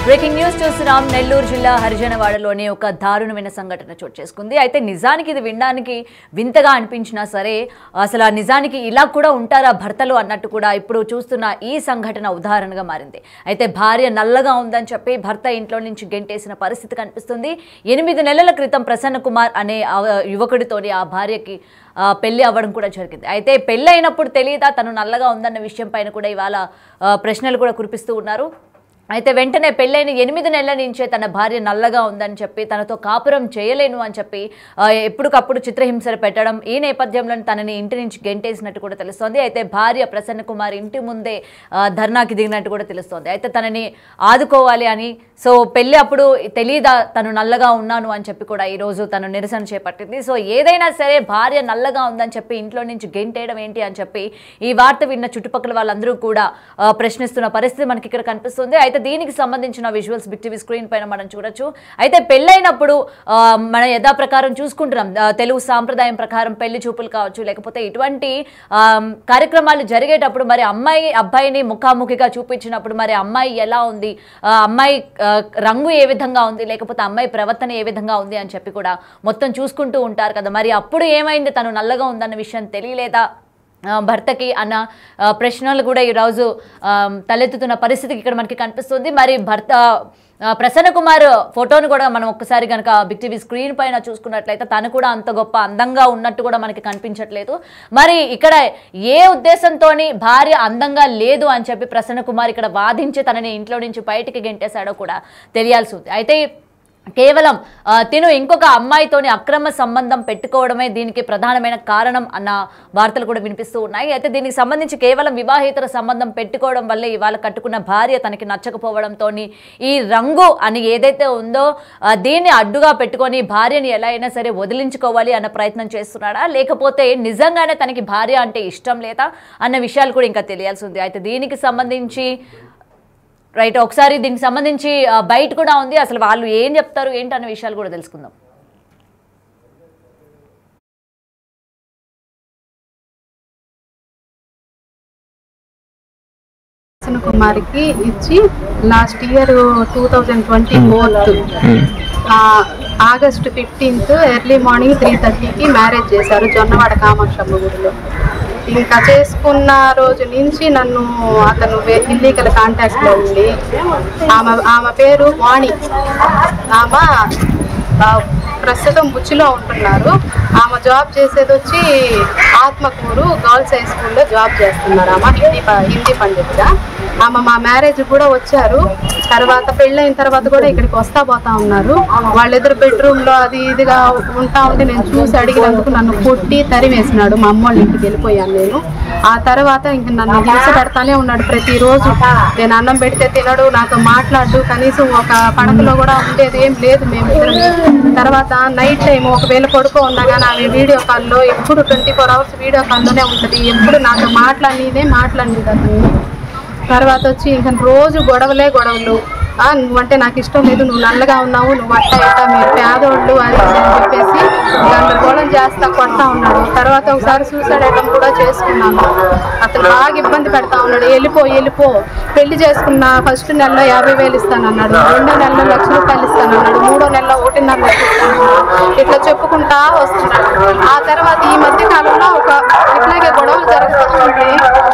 Breaking news చూస్తున్నాం. నెల్లూరు జిల్లా హరిజనవాడలోని ఒక దారుణమైన సంఘటన చోటు చేసుకుంది. అయితే నిజానికి ఇది వినడానికి వింతగా అనిపించినా సరే అసలు ఆ నిజానికి ఇలా కూడా ఉంటారా భర్తలు అన్నట్టు కూడా ఇప్పుడు చూస్తున్న ఈ సంఘటన ఉదాహరణగా మారింది. అయితే భార్య నల్లగా ఉందని చెప్పి భర్త ఇంట్లో నుంచి గెంటేసిన పరిస్థితి కనిపిస్తుంది. 8 నెలల క్రితం ప్రసన్న కుమార్ అనే యువకుడితోని ఆ భార్యకి పెళ్లి అవ్వడం కూడా జరిగింది. అయితే పెళ్లి అయినప్పుడు తెలియదా తను నల్లగా ఉందన్న విషయం పైన కూడా ఇవాళ ప్రశ్నలు కూడా కురిపిస్తూ ఉన్నారు. అయితే వెంటనే పెళ్ళైన 8 నెలల నుంచే తన భార్య నల్లగా ఉందని చెప్పి తనతో కాపురం చేయలేను అని చెప్పి ఎప్పటికప్పుడు చిత్రహింసలు పెట్టడం, ఈ నేపథ్యంలో తనని ఇంటి నుంచి గెంటేసినట్టు కూడా తెలుస్తోంది. అయితే భార్య ప్రసన్న కుమార్ ఇంటి ముందే ధర్నాకి దిగినట్టు కూడా తెలుస్తోంది. అయితే తనని ఆదుకోవాలి అని, సో పెళ్ళి అప్పుడు తెలీదా తను నల్లగా ఉన్నాను అని చెప్పి కూడా ఈరోజు తను నిరసన చేపట్టింది. సో ఏదైనా సరే భార్య నల్లగా ఉందని చెప్పి ఇంట్లో నుంచి గెంటేయడం ఏంటి అని చెప్పి ఈ వార్త విన్న చుట్టుపక్కల వాళ్ళందరూ కూడా ప్రశ్నిస్తున్న పరిస్థితి మనకి ఇక్కడ కనిపిస్తుంది. అయితే దీనికి సంబంధించిన విజువల్స్ బిగ్ టీవీ స్క్రీన్ పైన మనం చూడొచ్చు. అయితే పెళ్ళైనప్పుడు మన యథా ప్రకారం చూసుకుంటున్నాం, తెలుగు సాంప్రదాయం ప్రకారం పెళ్లి చూపులు కావచ్చు, లేకపోతే ఇటువంటి కార్యక్రమాలు జరిగేటప్పుడు మరి అమ్మాయి అబ్బాయిని ముఖాముఖిగా చూపించినప్పుడు మరి అమ్మాయి ఎలా ఉంది, అమ్మాయి రంగు ఏ విధంగా ఉంది, లేకపోతే అమ్మాయి ప్రవర్తన ఏ విధంగా ఉంది అని చెప్పి కూడా మొత్తం చూసుకుంటూ ఉంటారు కదా. మరి అప్పుడు ఏమైంది, తను నల్లగా ఉందన్న విషయం తెలియలేదా భర్తకి అన్న ప్రశ్నలు కూడా ఈరోజు తలెత్తుతున్న పరిస్థితి ఇక్కడ మనకి కనిపిస్తుంది. మరి భర్త ప్రసన్న కుమార్ ఫోటోను కూడా మనం ఒక్కసారి కనుక బిగ్ టీవీ స్క్రీన్ పైన చూసుకున్నట్లయితే తను కూడా అంత గొప్ప అందంగా ఉన్నట్టు కూడా మనకి కనిపించట్లేదు. మరి ఇక్కడ ఏ ఉద్దేశంతో భార్య అందంగా లేదు అని చెప్పి ప్రసన్న కుమార్ ఇక్కడ వాదించి తనని ఇంట్లో నుంచి బయటికి గెంటేశాడో కూడా తెలియాల్సి ఉంది. అయితే కేవలం తిను ఇంకొక అమ్మాయితోని అక్రమ సంబంధం పెట్టుకోవడమే దీనికి ప్రధానమైన కారణం అన్న వార్తలు కూడా వినిపిస్తూ ఉన్నాయి. అయితే దీనికి సంబంధించి కేవలం వివాహేతర సంబంధం పెట్టుకోవడం వల్లే ఇవాళ కట్టుకున్న భార్య తనకి నచ్చకపోవడంతో ఈ రంగు అని ఏదైతే ఉందో దీన్ని అడ్డుగా పెట్టుకొని భార్యని ఎలా అయినా సరే వదిలించుకోవాలి అన్న ప్రయత్నం చేస్తున్నాడా, లేకపోతే నిజంగానే తనకి భార్య అంటే ఇష్టం లేదా అన్న విషయాలు కూడా ఇంకా తెలియాల్సి ఉంది. అయితే దీనికి సంబంధించి ఒకసారి దీనికి సంబంధించి బయట కూడా ఉంది, అసలు వాళ్ళు ఏం చెప్తారు ఏంటి అన్న విషయాలు కూడా తెలుసుకుందాం. ప్రసన్న కుమార్కి ఇచ్చి last year 2024 August 15 early morning 3:30కి మ్యారేజ్ చేశారు జొన్నవాడ కామాక్షమ్మ గుడిలో. ఇంకా చేసుకున్న రోజు నుంచి నన్ను అతను ఇల్లీగల్ కాంటాక్ట్లో ఉండి ఆమె పేరు వాణి, ఆమె ప్రస్తుతం బుచ్చిలో ఉంటున్నారు. ఆమె జాబ్ చేసేది వచ్చి ఆత్మకూరు గర్ల్స్ హై స్కూల్లో జాబ్ చేస్తున్నారు. ఆమె హిందీ పండిట్గా. ఆమె మా మ్యారేజ్ కూడా వచ్చారు. తర్వాత పెళ్ళైన తర్వాత కూడా ఇక్కడికి పోతా ఉన్నారు. వాళ్ళిద్దరు బెడ్రూమ్లో అది ఇదిగా ఉంటా ఉంటే నేను చూసి అడిగినందుకు నన్ను కొట్టి తరిమేసినాడు. మా అమ్మ వాళ్ళ ఇంటికి వెళ్ళిపోయాను నేను. ఆ తర్వాత ఇంక నన్ను హింస పెడతానే ఉన్నాడు ప్రతిరోజు. నేను అన్నం పెడితే తినడు, నాతో మాట్లాడు, కనీసం ఒక పడకలో కూడా ఉండేది ఏం లేదు మేమిద్దరం. తర్వాత నైట్ టైం ఒకవేళ పడుకో ఉన్నా కానీ ఆమె వీడియో కాల్లో ఎప్పుడు 24 hours వీడియో కాల్లోనే ఉంటుంది. ఎప్పుడు నాతో మాట్లాడినదే అతను. తర్వాత వచ్చి ఇంకా రోజు గొడవలు, నువ్వంటే నాకు ఇష్టం లేదు, నువ్వు నల్లగా ఉన్నావు, నువ్వు అట్ట మీరు పేదోళ్ళు అని చెప్పేసి గందరగోళం చేస్తా కొడతా ఉన్నాడు. తర్వాత ఒకసారి సూసైడ్ అటెంప్ట్ కూడా చేసుకున్నాను. అతను బాగా ఇబ్బంది పెడతా ఉన్నాడు. వెళ్ళిపో పెళ్లి చేసుకున్న ఫస్ట్ నెలలో 50,000 ఇస్తానన్నాడు, 2వ నెలలో 1,00,000 రూపాయలు ఇస్తానన్నాడు, 3వ నెలలో 1.5 లక్షలు ఇస్తానన్నాడు. ఇట్లా చెప్పుకుంటా వస్తున్నాడు. ఆ తర్వాత ఈ మధ్య కాలంలో ఇట్లాగే గొడవలు జరుగుతూ ఉంటే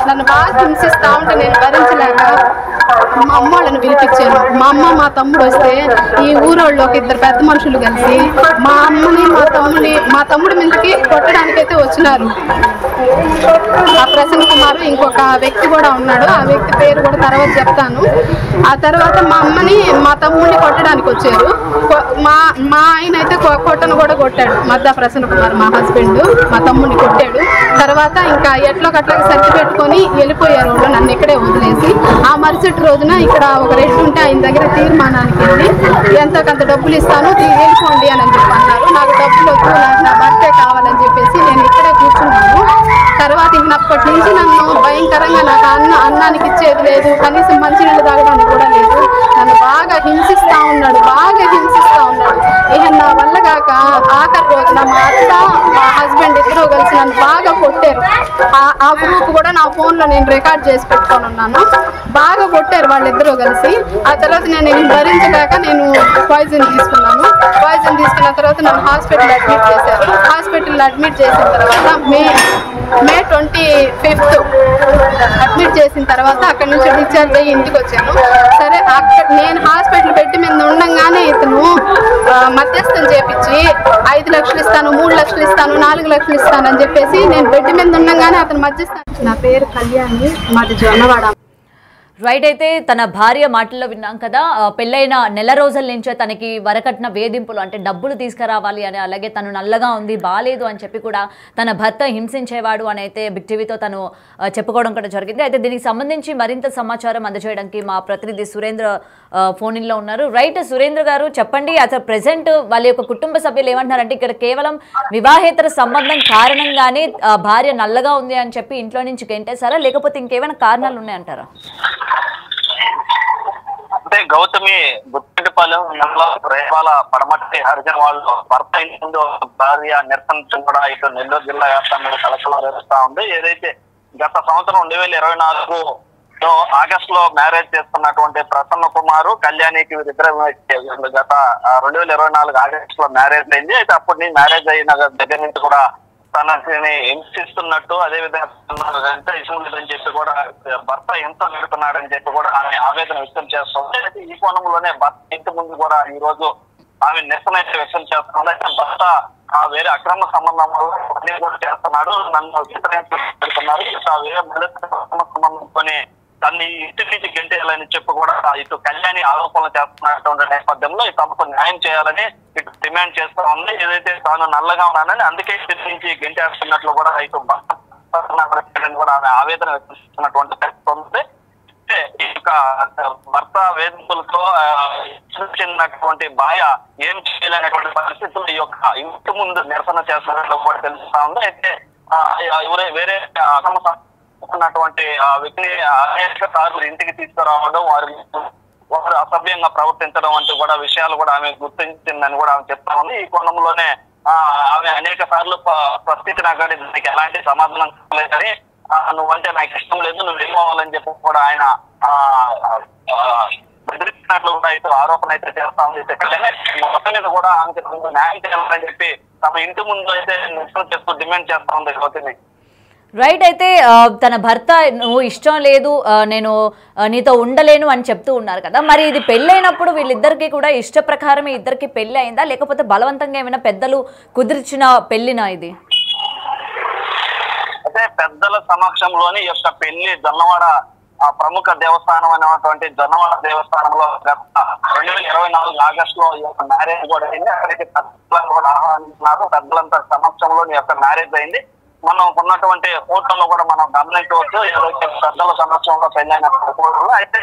నన్ను బాగా హింసిస్తూ ఉంటే నేను భరించలేక మా అమ్మ వాళ్ళని పిలిపించాను. మా అమ్మ మా తమ్ముడు వస్తే ఈ ఊరోళ్ళు ఒక 2 పెద్ద మనుషులు కలిసి మా అమ్మని మా తమ్ముడి మీదకి కొట్టడానికైతే వచ్చినారు. ఆ ప్రసన్న కుమార్ ఇంకొక వ్యక్తి కూడా ఉన్నాడు, ఆ వ్యక్తి పేరు కూడా తర్వాత చెప్తాను. ఆ తర్వాత మా అమ్మని మా తమ్ముడిని కొట్టడానికి వచ్చారు. మా ఆయన అయితే కొట్టను కూడా కొట్టాడు. మధ్య ప్రసన్న కుమార్ మా హస్బెండ్ మా తమ్ముడిని కొట్టాడు. తర్వాత ఇంకా ఎట్లా సర్ది పెట్టుకొని వెళ్ళిపోయారు వాళ్ళు, నన్ను ఇక్కడే వదిలేసి. ఆ మరుసటి రోజున ఇక్కడ ఒక రెడ్డి ఉంటే ఆయన దగ్గర తీర్మానానికి వెళ్ళి ఎంతకంత డబ్బులు ఇస్తాను వెళ్ళిపోండి అని చెప్పి అన్నారు. నాకు డబ్బులు వద్దు, నాకు నా భర్తే కావాలని చెప్పేసి నేను ఇక్కడే కూర్చున్నాను. తర్వాత ఇంకప్పటి నుంచి నన్ను భయంకరంగా నాకు అన్నానికి ఇచ్చేది లేదు, కనీసం మంచినీళ్ళు తాగడానికి కూడా లేదు. నన్ను బాగా హింసిస్తూ ఉన్నాడు. ఇక నా వల్ల కాక ఆఖరి రోజున మా అత్త మా హస్బెండ్ ఇద్దరు కలిసి నన్ను బాగా కొట్టారు. ఆ గ్రూప్ కూడా నా ఫోన్లో నేను రికార్డ్ చేసి పెట్టుకొని ఉన్నాను. బాగా కొట్టారు వాళ్ళిద్దరూ కలిసి. ఆ తర్వాత నేను భరించలేక నేను పాయిజన్ తీసుకున్నాను. పాయిజన్ తీసుకున్న తర్వాత నన్ను హాస్పిటల్ అడ్మిట్ చేశారు. హాస్పిటల్లో అడ్మిట్ చేసిన తర్వాత మే 25th అడ్మిట్ చేసిన తర్వాత అక్కడి నుంచి డిశ్చార్జ్ అయ్యి ఇంటికి వచ్చాను. సరే అక్కడ నేను హాస్పిటల్ బెడ్ మీద ఉండగానే ఇతను మధ్యస్థం చేపించి 5 లక్షలు ఇస్తాను, 3 లక్షలు ఇస్తాను, 4 లక్షలు ఇస్తాను అని చెప్పేసి నేను బెడ్ మీద ఉండగానే అతను మధ్యస్థం. నా పేరు కళ్యాణి, మాది జొన్నవాడ. రైట్. అయితే తన భార్య మాటల్లో విన్నాం కదా, పెళ్ళైన నెల రోజుల నుంచే తనకి వరకట్న వేధింపులు అంటే డబ్బులు తీసుకురావాలి అని, అలాగే తను నల్లగా ఉంది బాలేదు అని చెప్పి కూడా తన భర్త హింసించేవాడు అని అయితే బిగ్ టీవీతో తను చెప్పుకోవడం కూడా జరిగింది. అయితే దీనికి సంబంధించి మరింత సమాచారం అందజేయడానికి మా ప్రతినిధి సురేంద్ర ఫోన్ ఇన్లో ఉన్నారు. రైట్ సురేంద్ర గారు, చెప్పండి అసలు ప్రెసెంట్ వాళ్ళ యొక్క కుటుంబ సభ్యులు ఏమంటున్నారంటే ఇక్కడ కేవలం వివాహేతర సంబంధం కారణంగానే భార్య నల్లగా ఉంది అని చెప్పి ఇంట్లో నుంచి గెంటేశారా, లేకపోతే ఇంకేమైనా కారణాలు ఉన్నాయంటారా? అంటే గౌతమి గుత్తిపాలెం రేపాల పడమటి హరిజన వాళ్ళు భర్త ఇంటి ముందు భార్య నిరసన కూడా ఇటు నెల్లూరు జిల్లా వ్యాప్తంగా కలకలం రేపుతా ఉంది. ఏదైతే గత సంవత్సరం 2024 ఆగస్టులో మ్యారేజ్ చేసుకున్నటువంటి ప్రసన్న కుమారు కళ్యాణికి వీరిద్దరు గత 2024 ఆగస్టులో మ్యారేజ్ అయింది. అయితే అప్పుడు మ్యారేజ్ అయిన దగ్గర నుంచి కూడా తనని హింసిస్తున్నట్టు, అదేవిధంగా ఇష్టం చెప్పి కూడా భర్త హింస పెడుతున్నాడని చెప్పి కూడా ఆమె ఆవేదన వ్యక్తం చేస్తుంది. అయితే ఈ కోణంలోనే భర్త ఇంటి ముందు కూడా ఈ రోజు ఆమె నిరసన అయితే వ్యక్తం చేస్తుంది. అయితే భర్త వేరే అక్రమ సంబంధం వల్ల పని కూడా చేస్తున్నాడు, నన్ను వ్యతిరేకిస్తున్నారు, వేరే అక్రమ సంబంధంతోనే తన్ని ఇంటి నుంచి గెంటేయాలని చెప్పి కూడా ఇటు కళ్యాణి ఆరోపణలు చేస్తున్నటువంటి నేపథ్యంలో ఈ తమకు న్యాయం చేయాలని ఇటు డిమాండ్ చేస్తా ఉంది. ఏదైతే తాను నల్లగా ఉన్నానని అందుకే ఇంటి నుంచి గెంటేస్తున్నట్లు కూడా ఇటు కూడా ఆమె ఆవేదన వ్యక్తం చేస్తున్నటువంటి పరిస్థితి ఉంది. ఈ యొక్క భర్త వేధింపులతో చెందినటువంటి భార్య ఏం చేయలేనటువంటి పరిస్థితులు ఈ యొక్క ఇంటి ముందు నిరసన చేస్తున్నట్లు కూడా తెలుస్తా ఉంది. అయితే వేరే ఉన్నటువంటి వ్యక్తిని అనేక సార్లు ఇంటికి తీసుకురావడం, వారు అసభ్యంగా ప్రవర్తించడం వంటి కూడా విషయాలు కూడా ఆమె గుర్తించిందని కూడా ఆమె చెప్తా ఉంది. ఈ కోణంలోనే ఆమె అనేక సార్లు ప్రశ్నించినా కానీ దానికి ఎలాంటి సమాధానం లేదని, నువ్వంటే నాకు ఇష్టం లేదు, నువ్వు వెళ్ళిపోవాలని చెప్పి కూడా ఆయన బెదిరించినట్లు కూడా అయితే ఆరోపణ అయితే చేస్తా ఉంది. మొత్తం మీద కూడా ఆమెకి న్యాయం చేయాలని చెప్పి తమ ఇంటి ముందు అయితే నిరసన చేస్తూ డిమాండ్ చేస్తా ఉంది గౌతమి. రైట్. అయితే తన భర్త నువ్వు ఇష్టం లేదు, నేను నీతో ఉండలేను అని చెప్తూ ఉన్నారు కదా, మరి ఇది పెళ్ళైనప్పుడు వీళ్ళిద్దరికి కూడా ఇష్ట ప్రకారమే ఇద్దరికి పెళ్లి అయిందా, లేకపోతే బలవంతంగా ఏమైనా పెద్దలు కుదిర్చిన పెళ్లినా ఇది? అయితే పెద్దల సమక్షంలోని ఈ యొక్క పెళ్లి జొన్నవాడ ప్రముఖ దేవస్థానం అనేటువంటి జొన్నవాడ దేవస్థానంలో గత 2024 ఆగస్టులో ఈ యొక్క మ్యారేజ్ కూడా అయింది. అక్కడికి పెద్దలను కూడా ఆహ్వానించినారు. పెద్దలంతా సమక్షంలో ఈ యొక్క మ్యారేజ్ అయింది. మనం ఉన్నటువంటి ఫోటోలో కూడా మనం గమనించవచ్చు, ఏదైతే పెద్దల సమక్షంలో పెళ్ళైన ఫోటోలో అయితే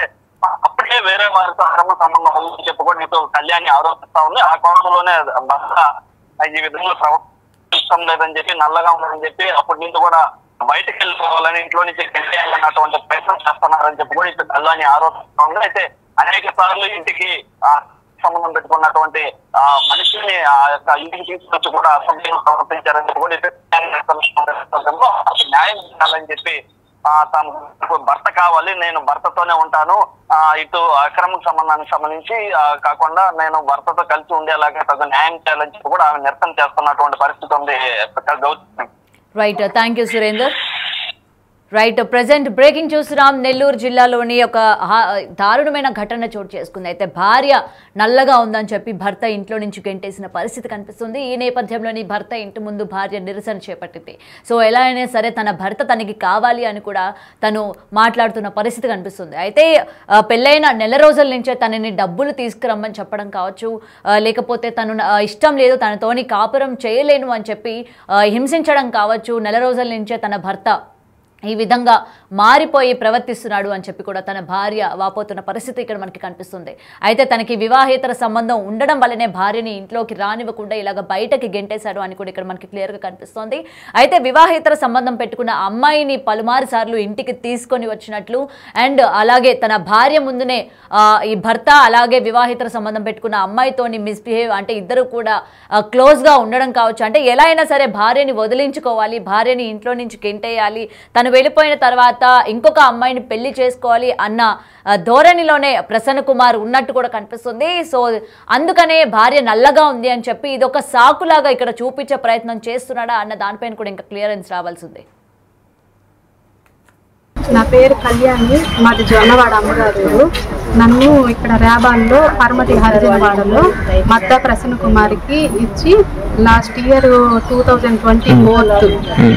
అప్పుడే వేరే వారితో అక్రమ సంబంధం ఉందని చెప్పి కూడా నీతో కళ్యాణి ఆరోపిస్తా ఉంది. ఆ కోణంలోనే భర్త ఈ విధంగా ప్రవర్తించడం లేదని చెప్పి, నల్లగా ఉందని చెప్పి అప్పటి నుంచి కూడా బయటకు వెళ్ళిపోవాలని, ఇంట్లో నుంచి వెళ్ళాలన్నటువంటి ప్రయత్నం చేస్తున్నారని చెప్పి కూడా ఇటు కళ్యాణి ఆరోపిస్తా ఉంది. అయితే అనేక సార్లు ఇంటికి సంబంధం పెట్టుకున్నటువంటి మనిషిని ఆ యొక్క ఇంటికి తీసుకొచ్చి కూడా అసభ్యంగా ప్రవర్తించారని చెప్పి కూడా న్యాయం చేయాలని చెప్పి తమ భర్త కావాలి, నేను భర్తతోనే ఉంటాను, ఇటు అక్రమ సంబంధానికి సంబంధించి కాకుండా నేను భర్తతో కలిసి ఉండేలాగా తగు న్యాయం చేయాలని చెప్పి కూడా ఆమె నిరసన చేస్తున్నటువంటి పరిస్థితి ఉంది Gautami. Right. Thank you Surender. Right. Present breaking చూస్తున్నాం. నెల్లూరు జిల్లాలోని ఒక దారుణమైన ఘటన చోటు చేసుకుంది. అయితే భార్య నల్లగా ఉందని చెప్పి భర్త ఇంట్లో నుంచి గెంటేసిన పరిస్థితి కనిపిస్తుంది. ఈ నేపథ్యంలోని భర్త ఇంటి ముందు భార్య నిరసన చేపట్టింది. సో ఎలా అయినా సరే తన భర్త తనకి కావాలి అని కూడా తను మాట్లాడుతున్న పరిస్థితి కనిపిస్తుంది. అయితే పెళ్ళైన నెల రోజుల నుంచే తనని డబ్బులు తీసుకురమ్మని చెప్పడం కావచ్చు, లేకపోతే తను ఇష్టం లేదు, తనతోని కాపురం చేయలేను అని చెప్పి హింసించడం కావచ్చు, నెల రోజుల నుంచే తన భర్త ఈ విధంగా మారిపోయి ప్రవర్తిస్తున్నాడు అని చెప్పి కూడా తన భార్య వాపోతున్న పరిస్థితి ఇక్కడ మనకి కనిపిస్తుంది. అయితే తనకి వివాహేతర సంబంధం ఉండడం వల్లనే భార్యని ఇంట్లోకి రానివ్వకుండా ఇలాగ బయటకి గెంటేశాడు అని కూడా ఇక్కడ మనకి క్లియర్గా కనిపిస్తోంది. అయితే వివాహేతర సంబంధం పెట్టుకున్న అమ్మాయిని పలుమారు సార్లు ఇంటికి తీసుకొని వచ్చినట్లు అండ్ అలాగే తన భార్య ముందునే ఈ భర్త అలాగే వివాహేతర సంబంధం పెట్టుకున్న అమ్మాయితోని మిస్బిహేవ్ అంటే ఇద్దరు కూడా క్లోజ్గా ఉండడం కావచ్చు. అంటే ఎలా అయినా సరే భార్యని వదిలించుకోవాలి, భార్యని ఇంట్లో నుంచి గెంటేయాలి, తను వెళ్ళిపోయిన తర్వాత ఇంకొక అమ్మాయిని పెళ్లి చేసుకోవాలి అన్న ధోరణిలోనే ప్రసన్న కుమార్ ఉన్నట్టు కూడా కనిపిస్తుంది. సో అందుకనే భార్య నల్లగా ఉంది అని చెప్పి ఇదొక సాకులాగా ఇక్కడ చూపించే ప్రయత్నం చేస్తున్నాడా అన్న దానిపైన కూడా ఇంకా క్లియరెన్స్ రావాల్సింది. నా పేరు కళ్యాణి, మాది జొన్నవాడ అమ్మగారు. నన్ను ఇక్కడ రేబాల్లో పరమటి హరిజనవాడలో మద్దా ప్రసన్న కుమార్కి ఇచ్చి లాస్ట్ ఇయర్ 2024